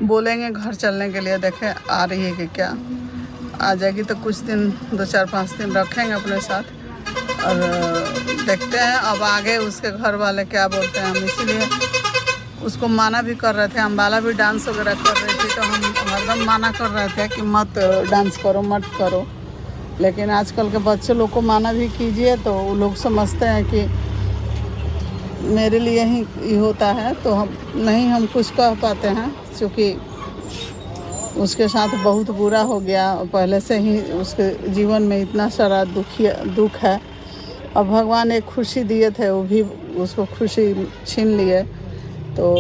बोलेंगे घर चलने के लिए, देखें आ रही है कि क्या। आ जाएगी तो कुछ दिन 2-4-5 दिन रखेंगे अपने साथ और देखते हैं अब आगे उसके घर वाले क्या बोलते हैं। हम इसीलिए उसको माना भी कर रहे थे, अम्बाला भी डांस वगैरह कर रही थी तो हम हरदम माना कर रहे थे कि मत डांस करो मत करो, लेकिन आजकल के बच्चे लोग को माना भी कीजिए तो वो लोग समझते हैं कि मेरे लिए ही होता है, तो हम कुछ कह पाते हैं क्योंकि उसके साथ बहुत बुरा हो गया। पहले से ही उसके जीवन में इतना सारा दुख है। अब भगवान एक खुशी दिए थे, वो भी उसको खुशी छीन लिए। तो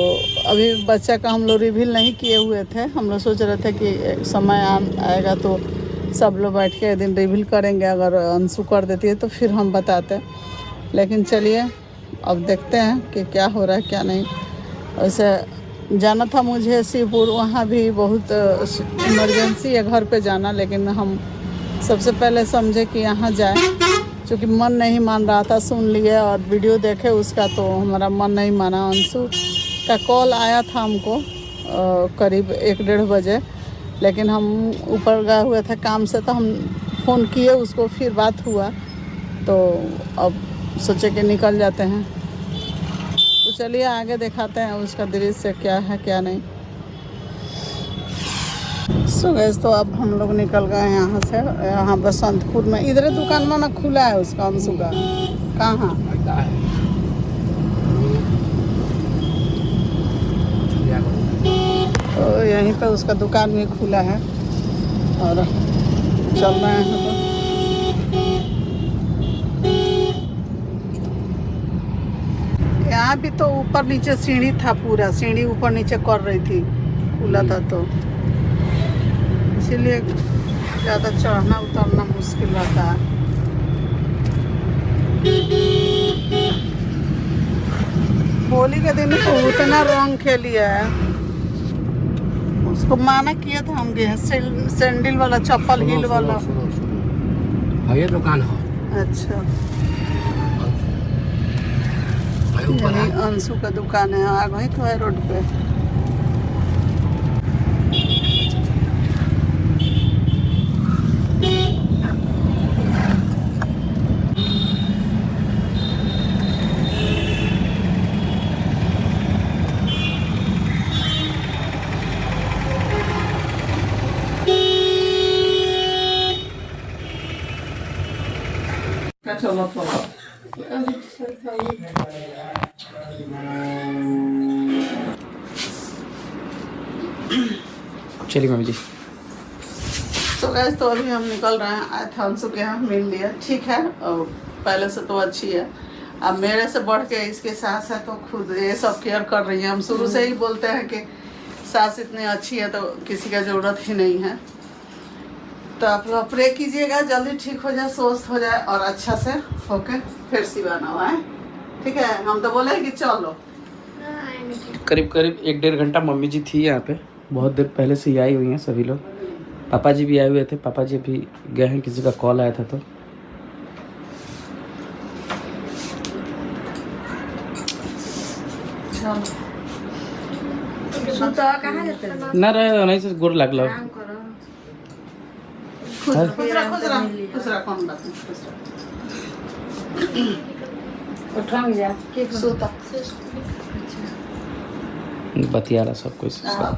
अभी बच्चा का हम लोग रिवील नहीं किए हुए थे। हम लोग सोच रहे थे कि समय आएगा तो सब लोग बैठ के दिन रिवील करेंगे, अगर अंशु कर देती है तो फिर हम बताते। लेकिन चलिए अब देखते हैं कि क्या हो रहा है क्या नहीं। वैसे जाना था मुझे शिवपुर, वहाँ भी बहुत इमरजेंसी है घर पे जाना, लेकिन हम सबसे पहले समझे कि यहाँ जाए, क्योंकि मन नहीं मान रहा था। सुन लिए और वीडियो देखे उसका तो हमारा मन नहीं माना। अंशु का कॉल आया था हमको करीब 1-1:30 बजे, लेकिन हम ऊपर गए हुए थे काम से, तो हम फ़ोन किए उसको, फिर बात हुआ तो अब सोचे कि निकल जाते हैं। तो चलिए आगे दिखाते हैं उसका दृश्य क्या है क्या नहीं। सो गैस तो अब हम लोग निकल गए यहाँ से। यहाँ बसंतपुर में इधर दुकान में ना खुला है उसका, अंशु का कहाँ तो यहीं पे उसका दुकान भी खुला है और चल रहे हैं। तो यहाँ भी तो ऊपर नीचे सीढ़ी था, पूरा सीढ़ी ऊपर नीचे कर रही थी, खुला था तो इसीलिए ज़्यादा चढ़ना उतरना मुश्किल रहता है। होली के दिन तो उतना रंग खेलिए है, उसको माना किया था हम गए सैंडल वाला चप्पल हील वाला। ये दुकान है। अच्छा यही अंशु का दुकान है, आ गई तो है रोड पे। चलो चलिए मम्मी जी। तो गैस तो अभी हम निकल रहे हैं। आए थे अंशु के यहाँ, मिल लिया, ठीक है और पहले से तो अच्छी है। अब मेरे से बढ़ के इसके सास है तो खुद ये सब केयर कर रही है। हम शुरू से ही बोलते हैं कि सास इतनी अच्छी है तो किसी का ज़रूरत ही नहीं है। तो आप लोग प्रे कीजिएगा जल्दी ठीक हो जाए, स्वस्थ हो जाए और अच्छा से होके फिर सिवाना हुआ है, ठीक है। हम तो बोले कि चलो। करीब 1-1.5 घंटा मम्मी जी थी यहाँ पे, बहुत देर पहले से ही आई हुई हैं सभी लोग। पापा जी भी आए हुए थे, पापा जी भी गए हैं, किसी का कॉल आया था तो। ना रहे नहीं से गोर लागलो। बतिया रहा सब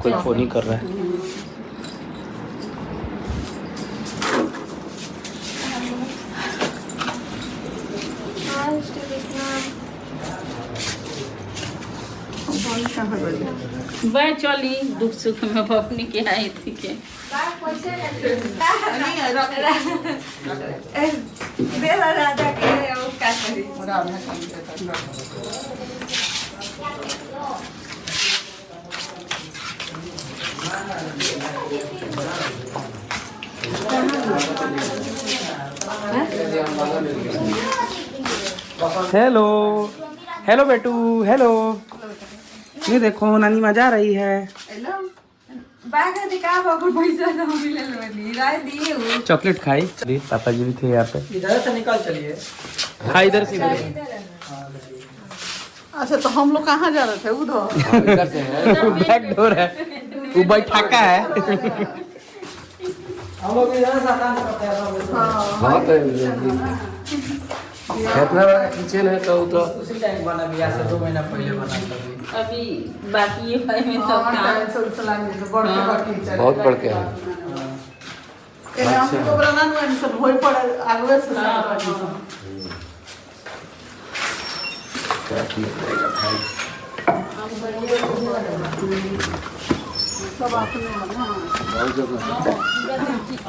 कोई फोन ही कर रहा है। वह चली दुख सुख में अपनी के आई थी के राजा के हेलो हेलो बेटू हेलो। ये देखो नानी मजा रही है। चॉकलेट खाई, पापा जी भी थे यहाँ पे। इधर से निकल चलिए। हाँ इधर से अच्छा तो हम लोग कहाँ जा रहे थे? उधर बैक डोर है। वो बैठाका है। हम लोग इधर सामान करते हैं हाँ तो कितना बड़ा किचन है तो उसी टाइम बना भी आज से 2 महीना पहले बना था अभी बाकी ये भाई में सब काम बहुत बढ़ के है। हमको बनाना नहीं सब होई पड़े आगवे से क्या किया जाएगा भाई। सब अपने बहुत जगह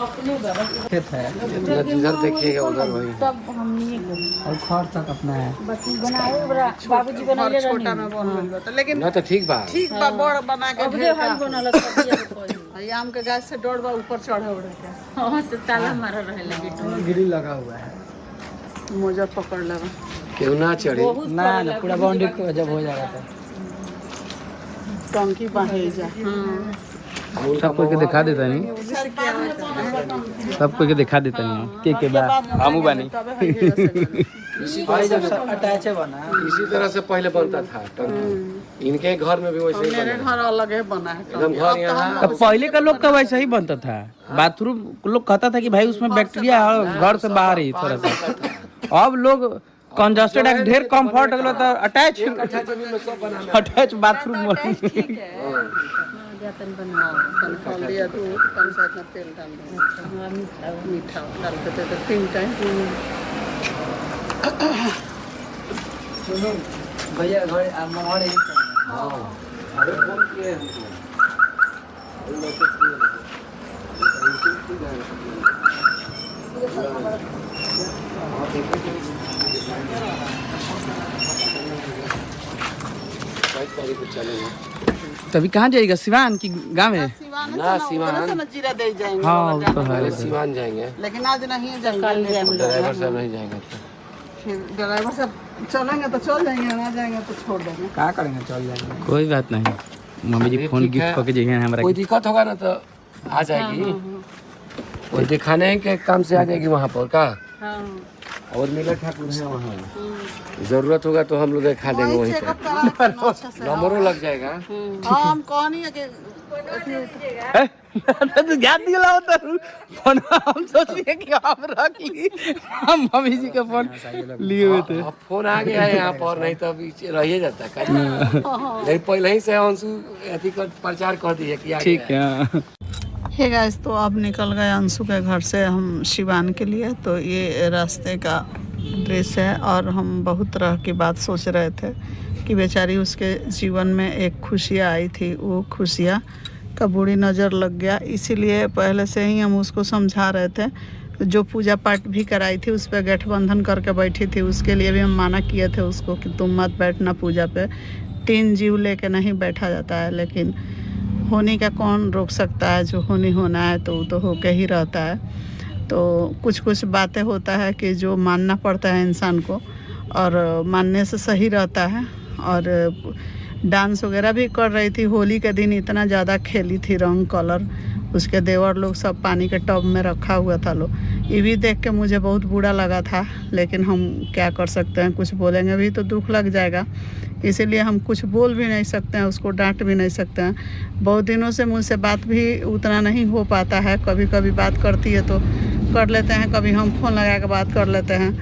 अपने बाबा खेत है जितना जिधर देखिएगा उधर वही है। सब हमनी और घर तक अपना है। बाकी बनाए बड़ा बाबूजी बनाइले छोटा में बन गइल बा लेकिन ना तो ठीक बा। ठीक बा बड़ बना के अबले ढेर हाल का बनल सब ये कोई ई आम के गाछ से डोर बा ऊपर चढ़े उड़े के हां तो ताला मारा रहे लगे गिरी लगा हुआ है मोजा पकड़ लेबा क्यों ना चढ़ी। बहुत ना ना पूरा बाउंड्री को जब हो जाएगा तो टंकी बाहे जा सबको के दिखा देता नहीं सबको के दिखा देता नहीं के बा हमू बानी भाई जब अटैच है बना इसी तरह से पहले बनता था टंकी। इनके घर में भी वैसे ही मेरे बना घर अलग है बना है एकदम घर यहाँ तो पहले का लोग का वैसा ही बनता था बाथरूम लोग कहता था कि भाई उसमें बैक्टीरिया है घर से बाहर ही थोड़ा सा अब लोग कंजस्टेड है ढेर कंफर्ट हो गया तो अटैच बाथरूम जातन बना हल्दिया दूध पंचायत में तेल डाल दो मीठा डाल के दे 3 टाइम भैया घर मंगवाड़े अरे फोन किए तभी कहाँ जाएगा सिवान की गाँव में ना सिवान ना जीरा दे जाएंगे हाँ वो तो है पहले सिवान जाएंगे लेकिन आज नहीं जाएंगे ड्राइवर साहब नहीं जाएंगे तो फिर ड्राइवर साहब चलेंगे तो चल जाएंगे ना जाएंगे तो छोड़ देंगे क्या करेंगे चल जाएंगे कोई बात नहीं मम्मी जी फोन गिफ्ट करके जाइए हमारा कोई दिक्कत होगा ना तो आ जाएगी। कोई दिखाने के काम से आ जाएगी वहाँ पर का। और नीला ठाकुर है वहाँ जरूरत होगा तो हम लोग दिखा देंगे वहीं पर नंबरों लग जाएगा। हम कहनी है कि तो याद दिला होता फोन हम सोच लिए कि हम रख ली हम मम्मी जी का फोन लिए हुए थे अब फोन आ गया है यहाँ पर नहीं तो अभी रह जाता है नहीं पहले ही से अंशु अथी कर प्रचार कर दिए कि ठीक है। हे गाइस तो अब निकल गए अंशु के घर से हम शिवान के लिए। तो ये रास्ते का दृश्य है और हम बहुत तरह की बात सोच रहे थे कि बेचारी उसके जीवन में एक खुशियाँ आई थी, वो खुशियाँ का बुरी नज़र लग गया। इसीलिए पहले से ही हम उसको समझा रहे थे। जो पूजा पाठ भी कराई थी उस पर गठबंधन करके बैठी थी, उसके लिए भी हम मना किए थे उसको कि तुम मत बैठना पूजा पे, 3 जीव लेके नहीं बैठा जाता है। लेकिन होने का कौन रोक सकता है, जो होना है तो वो तो होके ही रहता है। तो कुछ कुछ बातें होता है कि जो मानना पड़ता है इंसान को और मानने से सही रहता है। और डांस वगैरह भी कर रही थी, होली के दिन इतना ज़्यादा खेली थी, रंग कलर उसके देवर लोग सब पानी के टब में रखा हुआ था लोग। ये भी देख के मुझे बहुत बुरा लगा था, लेकिन हम क्या कर सकते हैं, कुछ बोलेंगे भी तो दुख लग जाएगा। इसीलिए हम कुछ बोल भी नहीं सकते हैं, उसको डांट भी नहीं सकते हैं। बहुत दिनों से मुझसे बात भी उतना नहीं हो पाता है, कभी कभी बात करती है तो कर लेते हैं, कभी हम फ़ोन लगा के बात कर लेते हैं।